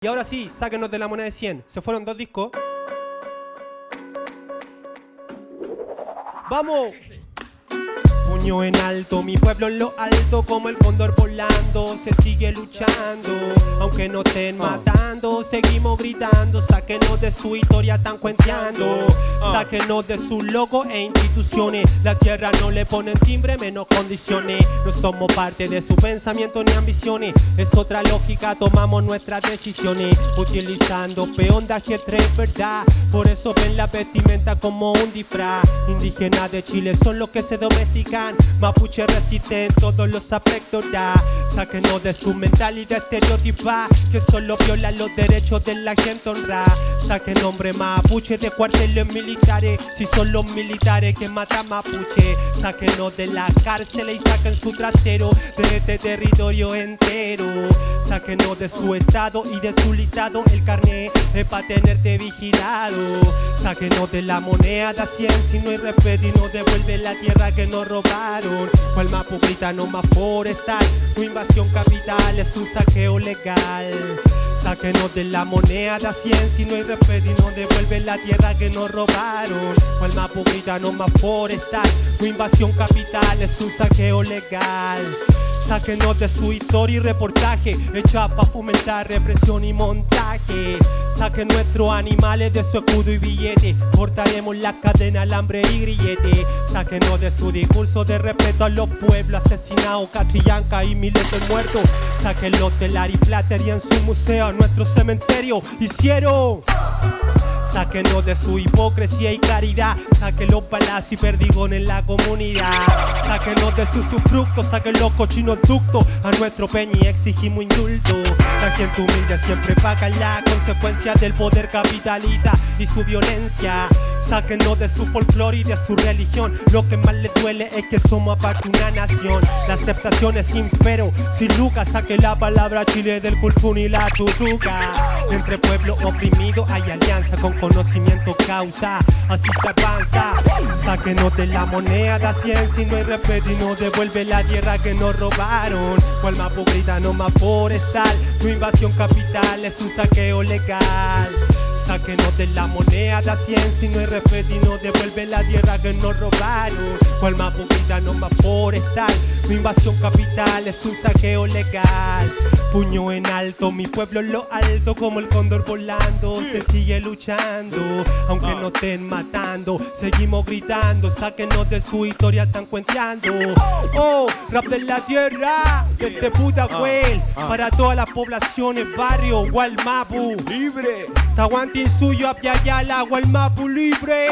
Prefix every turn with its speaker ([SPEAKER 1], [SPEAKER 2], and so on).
[SPEAKER 1] Y ahora sí, sáquenos de la moneda de 100. Se fueron 2 discos. ¡Vamos! Puño en alto, mi pueblo en lo alto, como el cóndor volando, se sigue luchando, aunque no estén matando, seguimos gritando, sáquenos de su historia tan cuenteando, sáquenos de sus logos e instituciones, la tierra no le ponen timbre, menos condiciones, no somos parte de su pensamiento ni ambiciones, es otra lógica, tomamos nuestras decisiones, utilizando peondas y tres verdad, por eso ven la vestimenta como un disfraz, indígenas de Chile son los que se domestican, mapuche resiste en todos los aspectos ya. Sáquenos de su mentalidad estereotipada que solo viola los derechos de la gente honrada. Saquen nombre mapuche de cuarteles militares, si son los militares que matan mapuche. Sáquenos de la cárcel y saquen su trasero de este territorio entero. Sáquenos de su estado y de su listado, el carnet es para tenerte vigilado. Sáquenos de la moneda de 100 si no hay respeto y nos devuelve la tierra que nos robaron. Cual mapucrita no más forestal, tu invasión capital es un saqueo legal. Sáquenos de la moneda de 100 si no hay respeto y nos devuelve la tierra que nos robaron. Cual mapucrita no más forestal, tu invasión capital es un saqueo legal. Sáquenos de su historia y reportaje hecha para fomentar represión y montaje. Saquen nuestros animales de su escudo y billete, cortaremos la cadena, alambre y grillete. Sáquenos de su discurso de respeto a los pueblos asesinados, Catrillanca y miles de muertos. Sáquenlos del Ariplater y en su museo a nuestro cementerio hicieron. Sáquenos de su hipocresía y caridad, saquen los palacios y perdigones en la comunidad. Sáquenos de sus usufructos, saquen los cochinos ductos, a nuestro peña y exigimos indulto. La gente humilde siempre paga la consecuencia del poder capitalista y su violencia. Sáquenos de su folclore y de su religión, lo que más les duele es que somos aparte una nación. La aceptación es impero, sin lucas, saque la palabra Chile del culpún y la tutuca. Entre pueblos oprimidos hay alianza con conocimiento causa, así se avanza. Sáquenos de la moneda de 100 si no hay respeto y nos devuelve la tierra que nos robaron. Cual mapucrita no más forestal, tu invasión capital es un saqueo legal. Sáquenos de la moneda de 100 si no hay respeto y nos devuelve la tierra que nos robaron. Cual mapucrita no más forestal, tu invasión capital es un saqueo legal. Puño en alto, mi pueblo en lo alto, como el cóndor volando, se sigue luchando, aunque nos estén matando, seguimos gritando, sáquenos de su historia tan cuenteando. Oh, rap de la tierra, desde Pudahuel, para todas las poblaciones, barrio, Gualmapu, libre. Tahuantin suyo, Apiayala, Gualmapu, libre.